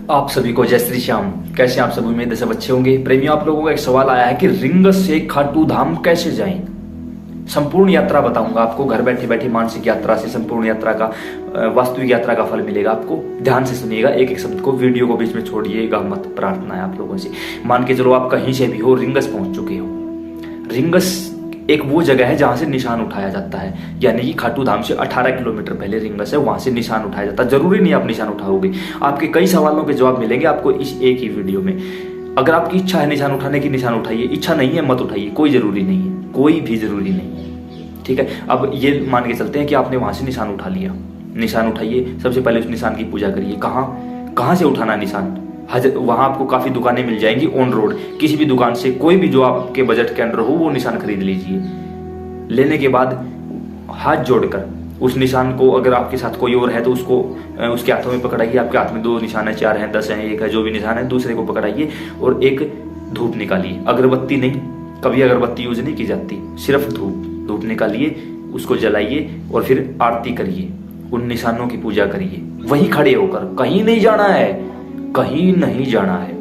आप सभी को जय श्री श्याम। कैसे आप सब? उम्मीद है सब अच्छे होंगे। प्रेमियों, आप लोगों का एक सवाल आया है कि रिंगस से खाटू धाम कैसे जाएं। संपूर्ण यात्रा बताऊंगा आपको। घर बैठे बैठे मानसिक यात्रा से संपूर्ण यात्रा का, वास्तविक यात्रा का फल मिलेगा आपको। ध्यान से सुनिएगा एक एक शब्द को, वीडियो को बीच में छोड़िएगा मत। प्रार्थना है आप लोगों से। मान के चलो आप कहीं से भी हो, रिंगस पहुंच चुके हो। रिंगस एक वो जगह है जहां से निशान उठाया जाता है, यानी कि खाटू धाम से 18 किलोमीटर पहले रिंगस है, वहां से निशान उठाया जाता है। जरूरी नहीं आप निशान उठाओगे, आपके कई सवालों के जवाब मिलेंगे आपको इस एक ही वीडियो में। अगर आपकी इच्छा है निशान उठाने की, निशान उठाइए। इच्छा नहीं है मत उठाइए, कोई जरूरी नहीं है, कोई भी जरूरी नहीं है। ठीक है, अब ये मान के चलते हैं कि आपने वहां से निशान उठा लिया। निशान उठाइए, सबसे पहले उस निशान की पूजा करिए। कहाँ से उठाना निशान? वहां आपको काफी दुकानें मिल जाएंगी ऑन रोड। किसी भी दुकान से कोई भी जो आपके बजट के अंडर हो वो निशान खरीद लीजिए। लेने के बाद हाथ जोड़कर उस निशान को, अगर आपके साथ कोई और है तो उसको उसके हाथों में पकड़ाइए। आपके हाथ में 2 निशान है, 4 है, 10 है, 1 है, जो भी निशान है दूसरे को पकड़ाइए और एक धूप निकालिए। अगरबत्ती नहीं, कभी अगरबत्ती यूज नहीं की जाती, सिर्फ धूप निकालिए, उसको जलाइए और फिर आरती करिए। उन निशानों की पूजा करिए वहीं खड़े होकर। कहीं नहीं जाना है, कहीं नहीं जाना है,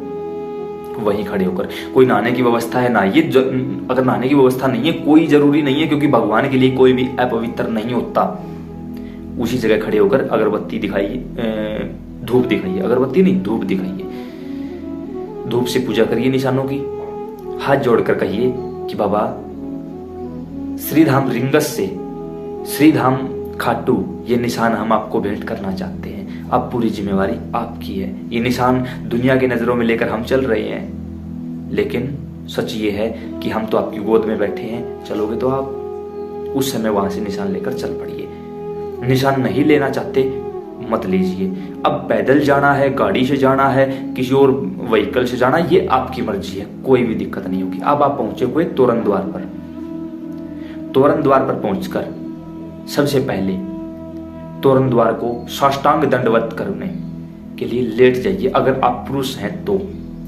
वहीं खड़े होकर। कोई नहाने की व्यवस्था है ना, ये अगर नहाने की व्यवस्था नहीं है कोई जरूरी नहीं है, क्योंकि भगवान के लिए कोई भी अपवित्र नहीं होता। उसी जगह खड़े होकर अगरबत्ती दिखाइए, धूप दिखाइए, अगरबत्ती नहीं धूप दिखाइए। धूप से पूजा करिए निशानों की। हाथ जोड़कर कहिए कि बाबा श्रीधाम रिंगस से श्रीधाम खाटू ये निशान हम आपको भेंट करना चाहते हैं। अब पूरी जिम्मेवारी आपकी है। ये निशान दुनिया की नजरों में लेकर हम चल रहे हैं, लेकिन सच ये है कि हम तो आपकी गोद में बैठे हैं। चलोगे तो आप उस समय वहां से निशान लेकर चल पड़िए। निशान नहीं लेना चाहते मत लीजिए। अब पैदल जाना है, गाड़ी से जाना है, किसी और व्हीकल से जाना है, ये आपकी मर्जी है, कोई भी दिक्कत नहीं होगी। अब आप पहुंचे हुए तोरण द्वार पर। तोरण द्वार पर पहुंचकर सबसे पहले तोरण द्वार को साष्टांग दंडवत करने के लिए लेट जाइए। अगर आप पुरुष हैं तो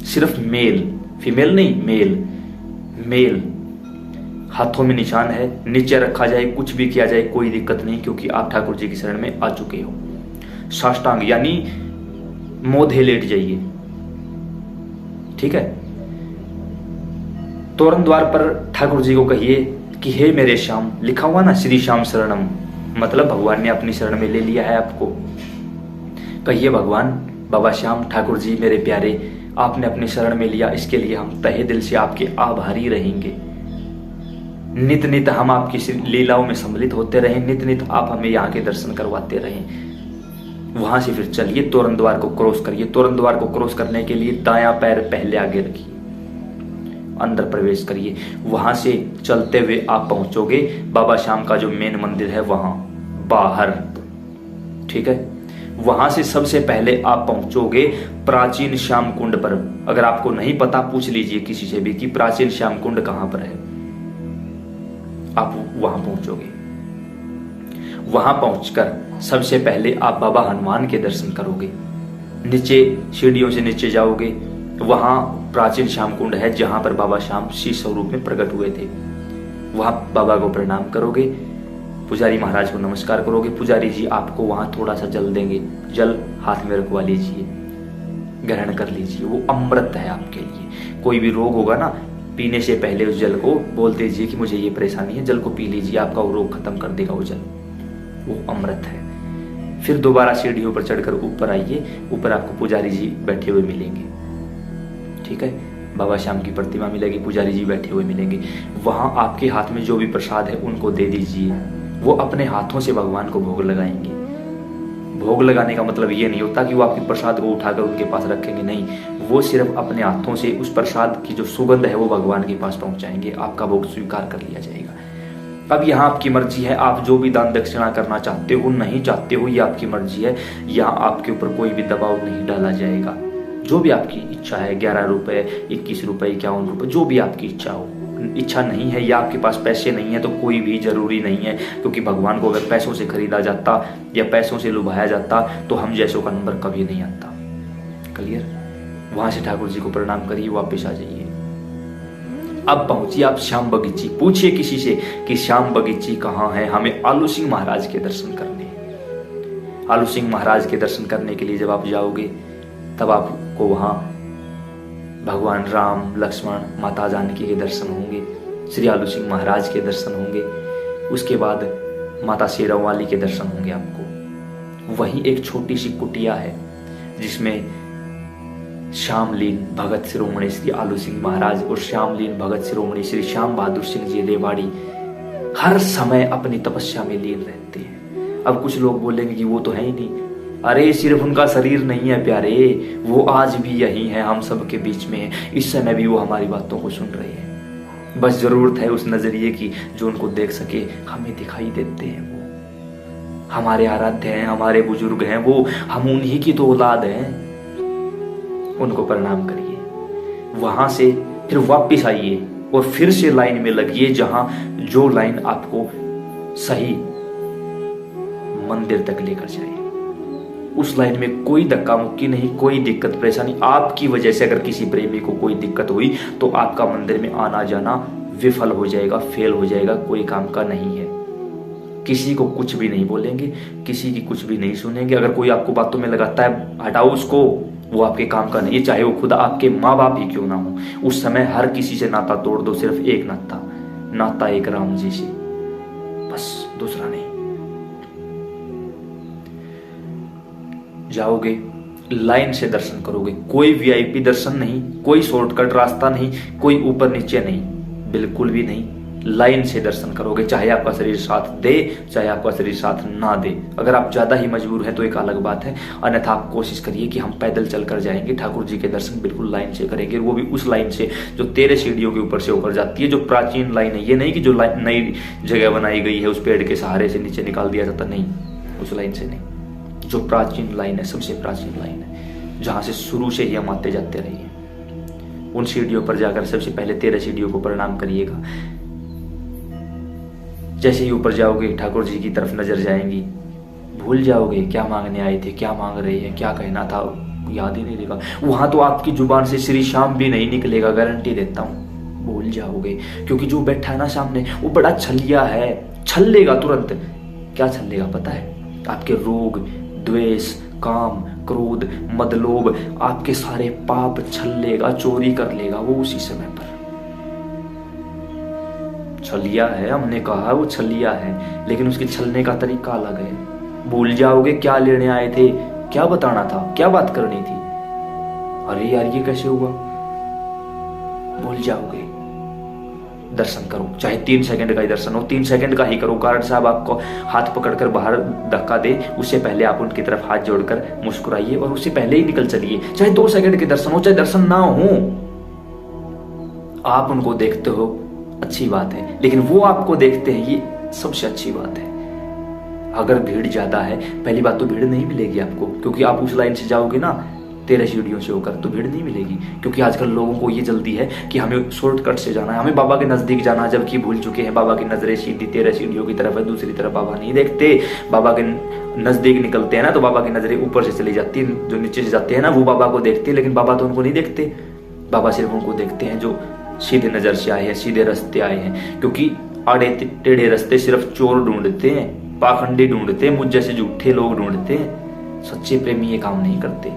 सिर्फ मेल, फीमेल नहीं, मेल। हाथों में निशान है, नीचे रखा जाए, कुछ भी किया जाए कोई दिक्कत नहीं, क्योंकि आप ठाकुर जी की शरण में आ चुके हो। साष्टांग यानी मोधे लेट जाइए। ठीक है, तोरण द्वार पर ठाकुर जी को कहिए कि हे मेरे श्याम, लिखा हुआ ना श्री श्याम शरणम, मतलब भगवान ने अपनी शरण में ले लिया है आपको। कहिए भगवान, बाबा श्याम, ठाकुर जी मेरे प्यारे, आपने अपनी शरण में लिया, इसके लिए हम तहे दिल से आपके आभारी रहेंगे। नित नित हम आपकी लीलाओं में सम्मिलित होते रहें, नित नित आप हमें यहाँ के दर्शन करवाते रहें। वहां से फिर चलिए तोरण द्वार को क्रॉस करिए। तोरण द्वार को क्रॉस करने के लिए दायां पैर पहले आगे रखिए, अंदर प्रवेश करिए। वहां से चलते हुए आप पहुंचोगे बाबा श्याम का जो मेन मंदिर है वहां बाहर। ठीक है, वहां से सबसे पहले आप पहुंचोगे प्राचीन श्याम कुंड पर। अगर आपको नहीं पता पूछ लीजिए किसी से भी कि प्राचीन श्याम कुंड कहां पर है। आप वहां पहुंचोगे। वहां पहुंचकर सबसे पहले आप बाबा हनुमान के दर्शन करोगे। नीचे सीढ़ियों से नीचे जाओगे, वहां प्राचीन श्याम कुंड है जहां पर बाबा श्याम शीश स्वरूप में प्रकट हुए थे। वहां बाबा को प्रणाम करोगे, पुजारी महाराज को नमस्कार करोगे। पुजारी जी आपको वहां थोड़ा सा जल देंगे, जल हाथ में रखवा लीजिए, ग्रहण कर लीजिए। वो अमृत है आपके लिए। कोई भी रोग होगा ना, पीने से पहले उस जल को बोल दीजिए कि मुझे ये परेशानी है, जल को पी लीजिए, आपका वो रोग खत्म कर देगा वो जल। वो अमृत है। फिर दोबारा सीढ़ियों पर चढ़कर ऊपर आइए। ऊपर आपको पुजारी जी बैठे हुए मिलेंगे। ठीक है, बाबा श्याम की प्रतिमा मिलेगी, पुजारी जी बैठे हुए मिलेंगे। वहां आपके हाथ में जो भी प्रसाद है उनको दे दीजिए। वो अपने हाथों से भगवान को भोग लगाएंगे। भोग लगाने का मतलब ये नहीं होता कि वो आपके प्रसाद को उठाकर उनके पास रखेंगे, नहीं। वो सिर्फ अपने हाथों से उस प्रसाद की जो सुगंध है वो भगवान के पास पहुंचाएंगे। आपका भोग स्वीकार कर लिया जाएगा। अब यहाँ आपकी मर्जी है, आप जो भी दान दक्षिणा करना चाहते हो, नहीं चाहते हो, ये आपकी मर्जी है। यहाँ आपके ऊपर कोई भी दबाव नहीं डाला जाएगा। जो भी आपकी इच्छा है, 11 रुपए, 21 रुपए, 51 रुपए, जो भी आपकी इच्छा हो। इच्छा नहीं है या आपके पास पैसे नहीं है तो कोई भी जरूरी नहीं है, क्योंकि भगवान को अगर पैसों से खरीदा जाता या पैसों से लुभाया जाता तो हम जैसों का नंबर कभी नहीं आता। क्लियर? वहां से ठाकुर जी को प्रणाम करिए, वापस आ जाइए। अब पहुंचिए आप श्याम बगीची। पूछिए किसी से कि श्याम बगीची कहाँ है, हमें आलू सिंह महाराज के दर्शन करने। आलू सिंह महाराज के दर्शन करने के लिए जब आप जाओगे, तब आपको वहाँ भगवान राम, लक्ष्मण, माता जानकी के दर्शन होंगे, श्री आलू सिंह महाराज के दर्शन होंगे, उसके बाद माता शेरों वाली के दर्शन होंगे आपको। वहीं एक छोटी सी कुटिया है जिसमें श्यामलीन भगत शिरोमणि श्री आलू सिंह महाराज और श्यामलीन भगत शिरोमणि श्री श्याम बहादुर सिंह जी रेवाड़ी हर समय अपनी तपस्या में लीन रहते हैं। अब कुछ लोग बोलेंगे कि वो तो है ही नहीं। अरे सिर्फ उनका शरीर नहीं है प्यारे, वो आज भी यही है, हम सब के बीच में है। इस समय भी वो हमारी बातों को सुन रहे हैं। बस जरूरत है उस नजरिए की जो उनको देख सके। हमें दिखाई देते हैं, वो हमारे आराध्य हैं, हमारे बुजुर्ग हैं, वो हम उन्हीं की तो औलाद हैं। उनको प्रणाम करिए, वहां से फिर वापिस आइए और फिर से लाइन में लगिए जहां जो लाइन आपको सही मंदिर तक लेकर जाए। उस लाइन में कोई धक्का मुक्की नहीं, कोई दिक्कत परेशानी। आपकी वजह से अगर किसी प्रेमी को कोई दिक्कत हुई तो आपका मंदिर में आना जाना विफल हो जाएगा, फेल हो जाएगा, कोई काम का नहीं है। किसी को कुछ भी नहीं बोलेंगे, किसी की कुछ भी नहीं सुनेंगे। अगर कोई आपको बातों में लगाता है, हटाओ उसको, वो आपके काम का नहीं है, चाहे वो खुद आपके माँ बाप ही क्यों ना हो। उस समय हर किसी से नाता तोड़ दो, सिर्फ एक नाता एक राम जी से, बस, दूसरा नहीं। जाओगे लाइन से दर्शन करोगे, कोई वीआईपी दर्शन नहीं, कोई शॉर्टकट रास्ता नहीं, कोई ऊपर नीचे नहीं, बिल्कुल भी नहीं। लाइन से दर्शन करोगे, चाहे आपका शरीर साथ दे, चाहे आपका शरीर साथ ना दे। अगर आप ज्यादा ही मजबूर हैं तो एक अलग बात है, अन्यथा आप कोशिश करिए कि हम पैदल चलकर जाएंगे, ठाकुर जी के दर्शन बिल्कुल लाइन से करेंगे। वो भी उस लाइन से जो 13 सीढ़ियों के ऊपर से होकर जाती है, जो प्राचीन लाइन है। ये नहीं कि जो नई जगह बनाई गई है उस पेड़ के सहारे से नीचे निकाल दिया जाता, नहीं, उस लाइन से नहीं। जो प्राचीन लाइन है, सबसे प्राचीन लाइन है, जहां से शुरू से ही हम आते जाते रहिए। उन सीढ़ियों पर जाकर सबसे पहले 13 सीढ़ियों को प्रणाम करिएगा। जैसे ही ऊपर जाओगे ठाकुर जी की तरफ नजर जाएंगी, भूल जाओगे क्या मांगने आए थे, क्या मांग रहे हैं, क्या कहना था, याद ही नहीं रहेगा। वहां तो आपकी जुबान से श्री श्याम भी नहीं निकलेगा, गारंटी देता हूं, भूल जाओगे। क्योंकि जो बैठा है ना सामने, वो बड़ा छलिया है, छल लेगा तुरंत। क्या छल लेगा पता है? आपके रोग, द्वेष, काम, क्रोध, मदलोभ, आपके सारे पाप छल लेगा, चोरी कर लेगा वो उसी समय पर। छलिया है, हमने कहा वो छलिया है, लेकिन उसके छलने का तरीका अलग है। भूल जाओगे क्या लेने आए थे, क्या बताना था, क्या बात करनी थी। अरे यार ये कैसे हुआ, भूल जाओगे। दर्शन करो, चाहे 3 सेकंड का ही दर्शन हो, 3 सेकंड का ही करो। गार्ड साहब आपको हाथ पकड़कर बाहर धक्का दे, उससे पहले आप उनकी तरफ हाथ जोड़कर मुस्कुराइए और उससे पहले ही निकल चलिए। चाहे 2 सेकंड के दर्शन हो, चाहे दर्शन ना हो, आप उनको देखते हो, अच्छी बात है, लेकिन वो आपको देखते हैं, ये सबसे अच्छी बात है। अगर भीड़ ज्यादा है, पहली बात तो भीड़ नहीं मिलेगी आपको, क्योंकि आप उस लाइन से जाओगे ना 13 सीढ़ियों से होकर, तो भीड़ नहीं मिलेगी। क्योंकि आजकल लोगों को ये जल्दी है कि हमें शॉर्टकट से जाना है, हमें बाबा के नजदीक जाना है, जबकि भूल चुके हैं बाबा की नजरें सीधी 13 सीढ़ियों की तरफ है, दूसरी तरफ बाबा नहीं देखते। बाबा के नजदीक निकलते हैं ना तो बाबा की नजरें ऊपर से चली जाती है, जो नीचे से जाते हैं ना वो बाबा को देखते हैं, लेकिन बाबा तो उनको नहीं देखते। बाबा सिर्फ उनको देखते हैं जो सीधे नजर से आए हैं, सीधे रास्ते आए हैं। क्योंकि आड़े टेढ़े रास्ते सिर्फ चोर ढूंढते हैं, पाखंडी ढूंढते हैं, मुझ जैसे झूठे लोग ढूंढते हैं। सच्चे प्रेमी ये काम नहीं करते।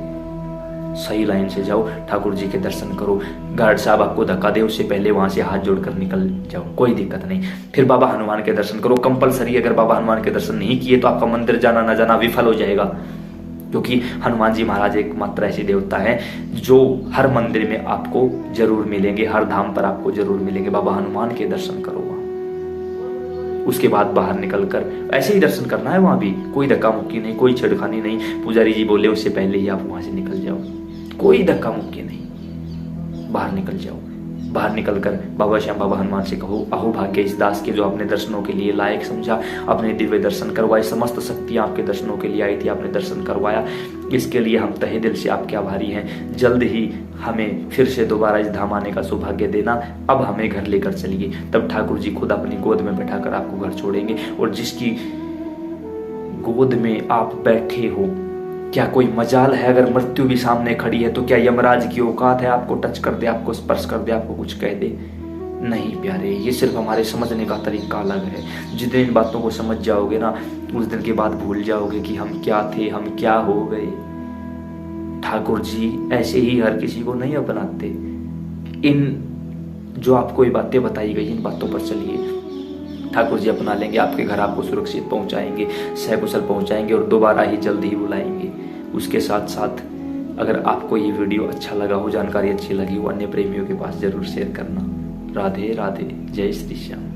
सही लाइन से जाओ, ठाकुर जी के दर्शन करो। गार्ड साहब आपको धक्का दे, उससे पहले वहां से हाथ जोड़कर निकल जाओ, कोई दिक्कत नहीं। फिर बाबा हनुमान के दर्शन करो कंपलसरी। अगर बाबा हनुमान के दर्शन नहीं किए तो आपका मंदिर जाना ना जाना विफल हो जाएगा। क्योंकि हनुमान जी महाराज एकमात्र ऐसे देवता है जो हर मंदिर में आपको जरूर मिलेंगे, हर धाम पर आपको जरूर मिलेंगे। बाबा हनुमान के दर्शन करो वहां। उसके बाद बाहर निकलकर ऐसे ही दर्शन करना है, वहां भी कोई धक्का मुक्की नहीं, कोई छेड़खानी नहीं। पुजारी जी बोले उससे पहले ही आप वहां से निकल जाओ, कोई धक्का मुक्की नहीं, बाहर निकल जाओ। बाहर निकलकर बाबा श्याम बाबा हनुमान से कहो, अहो भाग्य इस दास के जो अपने दर्शनों के लिए लायक समझा, अपने दिव्य दर्शन करवाए, समस्त शक्तियां आपके दर्शनों के लिए आई थी, आपने दर्शन करवाया, इसके लिए हम तहे दिल से आपके आभारी हैं। जल्द ही हमें फिर से दोबारा इस धाम आने का सौभाग्य देना, अब हमें घर लेकर चलिए। तब ठाकुर जी खुद अपनी गोद में बैठाकर आपको घर छोड़ेंगे। और जिसकी गोद में आप बैठे हो, क्या कोई मजाल है अगर मृत्यु भी सामने खड़ी है तो क्या यमराज की औकात है आपको टच कर दे, आपको स्पर्श कर दे, आपको कुछ कह दे? नहीं प्यारे, ये सिर्फ हमारे समझने का तरीका अलग है। जितने इन बातों को समझ जाओगे ना, उस दिन के बाद भूल जाओगे कि हम क्या थे, हम क्या हो गए। ठाकुर जी ऐसे ही हर किसी को नहीं अपनाते। इन जो आपको ये बातें बताई गई, इन बातों पर चलिए, ठाकुर जी अपना लेंगे। आपके घर आपको सुरक्षित पहुंचाएंगे, सकुशल पहुंचाएंगे और दोबारा ही जल्दी ही बुलाएंगे। उसके साथ साथ अगर आपको ये वीडियो अच्छा लगा हो, जानकारी अच्छी लगी हो, अन्य प्रेमियों के पास जरूर शेयर करना। राधे राधे, जय श्री श्याम।